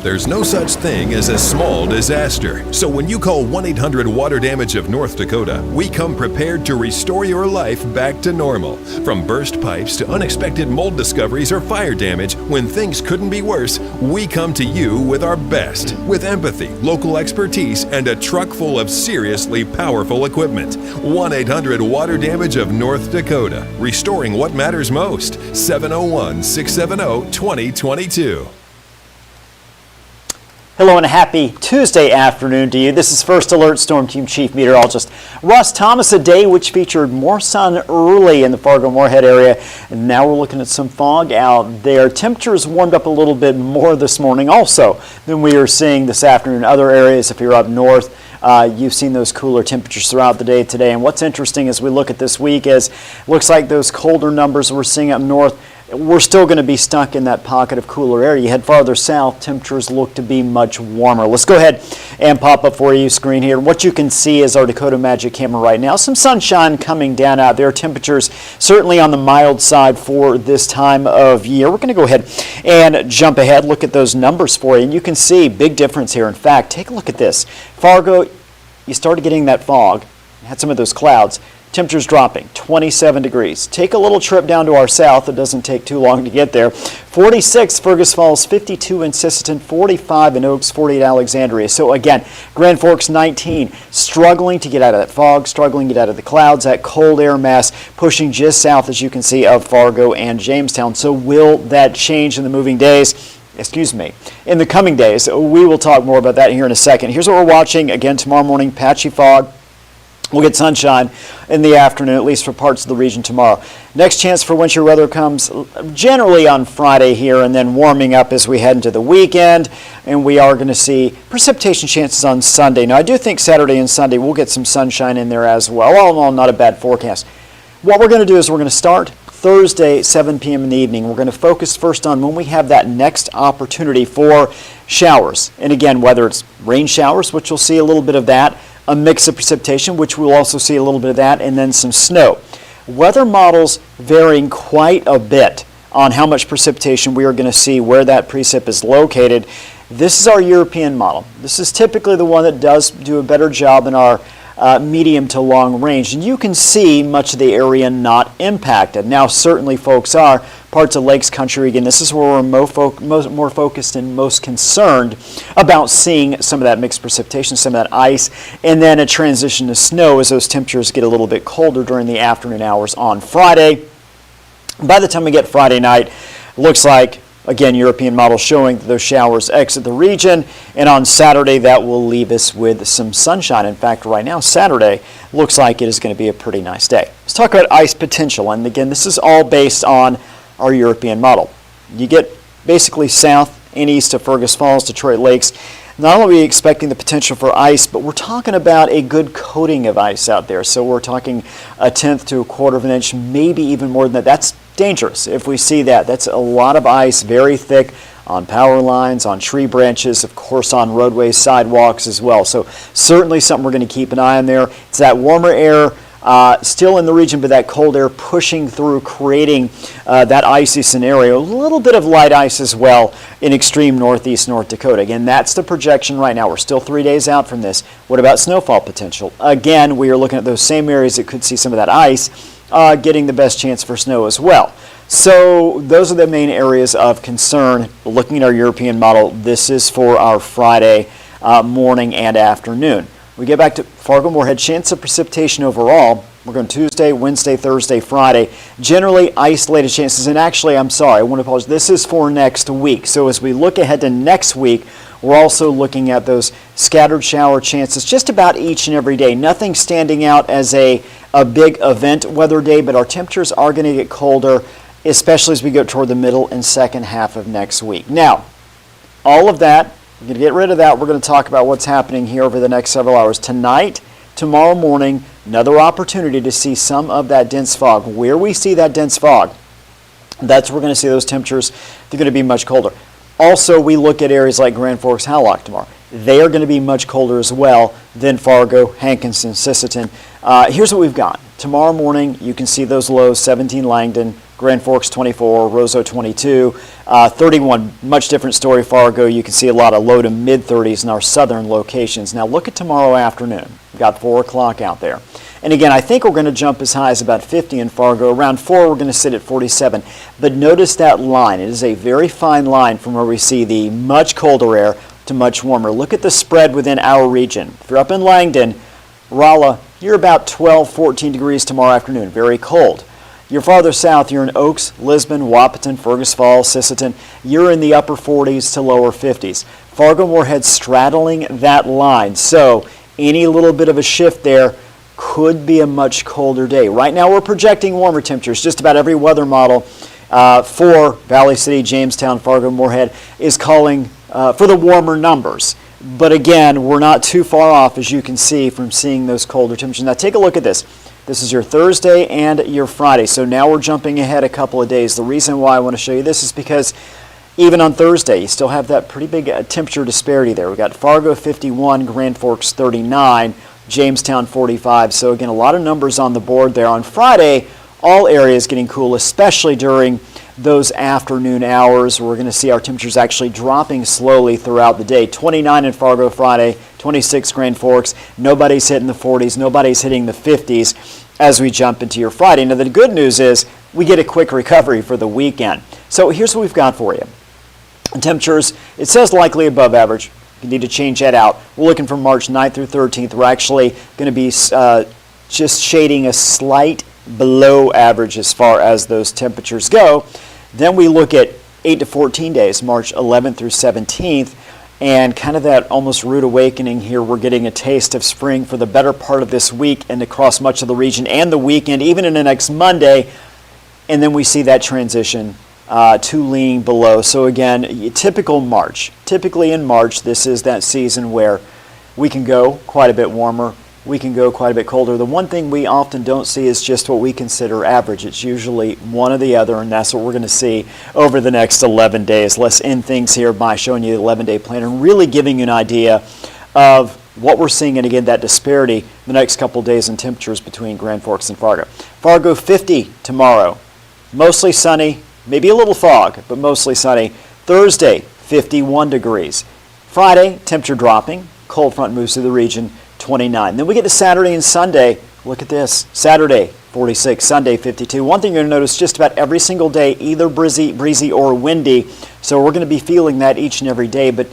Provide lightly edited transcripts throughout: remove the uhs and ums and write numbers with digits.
There's no such thing as a small disaster. So when you call 1-800-WATER DAMAGE of North Dakota, we come prepared to restore your life back to normal. From burst pipes to unexpected mold discoveries or fire damage, when things couldn't be worse, we come to you with our best. With empathy, local expertise, and a truck full of seriously powerful equipment. 1-800-WATER DAMAGE of North Dakota. Restoring what matters most. 701-670-2022. Hello and a happy Tuesday afternoon to you. This is First Alert Storm Team Chief Meteorologist Russ Thomas. A day which featured more sun early in the Fargo-Moorhead area. And now we're looking at some fog out there. Temperatures warmed up a little bit more this morning also than we are seeing this afternoon in other areas. If you're up north, you've seen those cooler temperatures throughout the day today. And what's interesting as we look at this week is it looks like those colder numbers we're seeing up north, we're still going to be stuck in that pocket of cooler air. You head farther south, temperatures look to be much warmer. Let's go ahead and pop up for you screen here. What you can see is our Dakota Magic camera right now. Some sunshine coming down out there. Temperatures certainly on the mild side for this time of year. We're going to go ahead and jump ahead, look at those numbers for you. And you can see big difference here. In fact, take a look at this. Fargo, you started getting that fog, had some of those clouds. Temperatures dropping, 27 degrees. Take a little trip down to our south. It doesn't take too long to get there. 46 Fergus Falls, 52 in Sisseton, 45 in Oaks, 48 Alexandria. So again, Grand Forks 19, struggling to get out of that fog, struggling to get out of the clouds, that cold air mass pushing just south, as you can see, of Fargo and Jamestown. So will that change in the moving days? In the coming days? We will talk more about that here in a second. Here's what we're watching. Again, tomorrow morning, patchy fog. We'll get sunshine in the afternoon, at least for parts of the region tomorrow. Next chance for winter weather comes generally on Friday here, and then warming up as we head into the weekend. And we are going to see precipitation chances on Sunday. Now, I do think Saturday and Sunday we'll get some sunshine in there as well. All in all, not a bad forecast. What we're going to do is we're going to start Thursday, 7 p.m. in the evening. We're going to focus first on when we have that next opportunity for showers. And again, whether it's rain showers, which you'll see a little bit of that, a mix of precipitation, which we'll also see a little bit of that, and then some snow. Weather models varying quite a bit on how much precipitation we are going to see, where that precip is located. This is our European model. This is typically the one that does do a better job in our medium to long range. And you can see much of the area not impacted. Now, certainly folks are parts of Lakes Country. Again, this is where we're more focused and most concerned about seeing some of that mixed precipitation, some of that ice, and then a transition to snow as those temperatures get a little bit colder during the afternoon hours on Friday. By the time we get Friday night, looks like, again, European model showing that those showers exit the region, and on Saturday that will leave us with some sunshine. In fact, right now, Saturday looks like it is going to be a pretty nice day. Let's talk about ice potential, and again, this is all based on our European model. You get basically south and east of Fergus Falls, Detroit Lakes. Not only are we expecting the potential for ice, but we're talking about a good coating of ice out there. So we're talking a tenth to a quarter of an inch, maybe even more than that. That's dangerous if we see that. That's a lot of ice, very thick on power lines, on tree branches, of course on roadways, sidewalks as well. So certainly something we're going to keep an eye on there. It's that warmer air still in the region, but that cold air pushing through, creating that icy scenario. A little bit of light ice as well in extreme northeast North Dakota. Again, that's the projection right now. We're still 3 days out from this. What about snowfall potential? Again, we are looking at those same areas that could see some of that ice, getting the best chance for snow as well. So those are the main areas of concern. Looking at our European model, this is for our Friday morning and afternoon. We get back to Fargo-Moorhead, chance of precipitation overall. We're going Tuesday, Wednesday, Thursday, Friday. Generally isolated chances, and actually, I'm sorry, I want to apologize. This is for next week. So as we look ahead to next week, we're also looking at those scattered shower chances just about each and every day. Nothing standing out as a big event weather day, but our temperatures are going to get colder, especially as we go toward the middle and second half of next week. Now, all of that, we're going to get rid of that. We're going to talk about what's happening here over the next several hours. Tonight, tomorrow morning, another opportunity to see some of that dense fog. Where we see that dense fog, that's where we're going to see those temperatures. They're going to be much colder. Also, we look at areas like Grand Forks, Hallock tomorrow. They are going to be much colder as well than Fargo, Hankinson, Sisseton. Here's what we've got. Tomorrow morning, you can see those lows: 17 Langdon, Grand Forks 24, Roseau 22, 31. Much different story, Fargo. You can see a lot of low to mid 30s in our southern locations. Now look at tomorrow afternoon. We've got 4 o'clock out there. And again, I think we're going to jump as high as about 50 in Fargo. Around 4, we're going to sit at 47. But notice that line. It is a very fine line from where we see the much colder air to much warmer. Look at the spread within our region. If you're up in Langdon, Rolla, you're about 12, 14 degrees tomorrow afternoon. Very cold. You're farther south, you're in Oaks, Lisbon, Wahpeton, Fergus Falls, Sisseton. You're in the upper 40s to lower 50s. Fargo-Moorhead straddling that line. So any little bit of a shift there could be a much colder day. Right now we're projecting warmer temperatures. Just about every weather model for Valley City, Jamestown, Fargo-Moorhead is calling for the warmer numbers. But again, we're not too far off, as you can see, from seeing those colder temperatures. Now take a look at this. This is your Thursday and your Friday. So now we're jumping ahead a couple of days. The reason why I want to show you this is because even on Thursday, you still have that pretty big temperature disparity there. We've got Fargo 51, Grand Forks 39, Jamestown 45. So again, a lot of numbers on the board there. On Friday, all areas getting cool, especially during those afternoon hours. We're going to see our temperatures actually dropping slowly throughout the day. 29 in Fargo Friday, 26 Grand Forks. Nobody's hitting the 40s. Nobody's hitting the 50s as we jump into your Friday. Now, the good news is we get a quick recovery for the weekend. So here's what we've got for you. Temperatures, it says likely above average. You need to change that out. We're looking for March 9th through 13th. We're actually going to be just shading a slight below average as far as those temperatures go. Then we look at 8 to 14 days, March 11th through 17th, and kind of that almost rude awakening here. We're getting a taste of spring for the better part of this week and across much of the region and the weekend, even in the next Monday. And then we see that transition to leaning below. So again, typical March. Typically in March, this is that season where we can go quite a bit warmer. We can go quite a bit colder. The one thing we often don't see is just what we consider average. It's usually one or the other, and that's what we're going to see over the next 11 days. Let's end things here by showing you the 11-day plan and really giving you an idea of what we're seeing, and again, that disparity the next couple days in temperatures between Grand Forks and Fargo. Fargo 50 tomorrow. Mostly sunny, maybe a little fog, but mostly sunny. Thursday, 51 degrees. Friday, temperature dropping. Cold front moves through the region. 29. Then we get to Saturday and Sunday. Look at this. Saturday, 46. Sunday, 52. One thing you're going to notice just about every single day, either breezy or windy. So we're going to be feeling that each and every day. But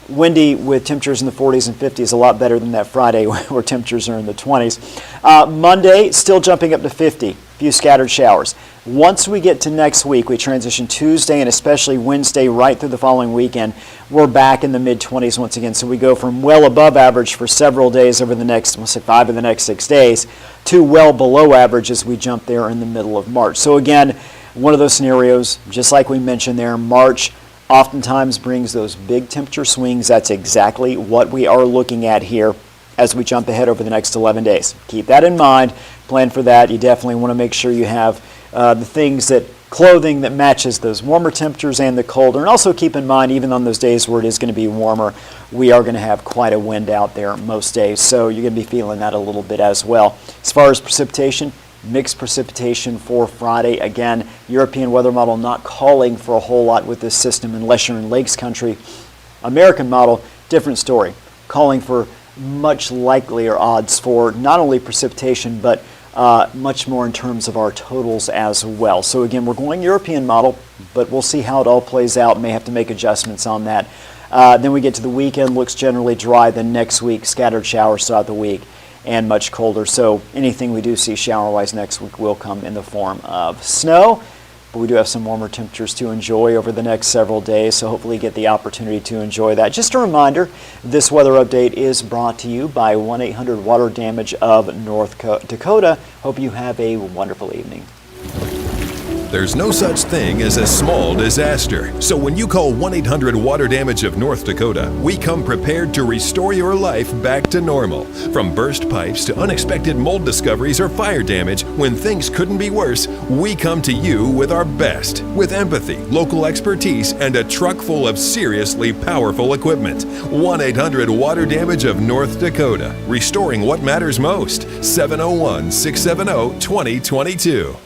windy with temperatures in the 40s and 50s, a lot better than that Friday where temperatures are in the 20s. Monday, still jumping up to 50. Few scattered showers. Once we get to next week, we transition Tuesday and especially Wednesday right through the following weekend. We're back in the mid-20s once again. So we go from well above average for several days over the next, we'll say 5 of the next 6 days, to well below average as we jump there in the middle of March. So again, one of those scenarios, just like we mentioned there, March oftentimes brings those big temperature swings. That's exactly what we are looking at here as we jump ahead over the next 11 days. Keep that in mind. Plan for that. You definitely want to make sure you have the things clothing that matches those warmer temperatures and the colder. And also keep in mind, even on those days where it is going to be warmer, we are going to have quite a wind out there most days. So you're going to be feeling that a little bit as well. As far as precipitation, mixed precipitation for Friday. Again, European weather model not calling for a whole lot with this system unless you're in Lakes Country. American model, different story. Calling for much likelier odds for not only precipitation, but much more in terms of our totals as well. So again, we're going European model, but we'll see how it all plays out. May have to make adjustments on that. Then we get to the weekend, looks generally dry. Then next week, scattered showers throughout the week and much colder. So anything we do see shower-wise next week will come in the form of snow. But we do have some warmer temperatures to enjoy over the next several days, so hopefully you get the opportunity to enjoy that. Just a reminder, this weather update is brought to you by 1-800 Damage of North Dakota. Hope you have a wonderful evening. There's no such thing as a small disaster. So when you call 1-800-WATER DAMAGE of North Dakota, we come prepared to restore your life back to normal. From burst pipes to unexpected mold discoveries or fire damage, when things couldn't be worse, we come to you with our best. With empathy, local expertise, and a truck full of seriously powerful equipment. 1-800-WATER DAMAGE of North Dakota. Restoring what matters most. 701-670-2022.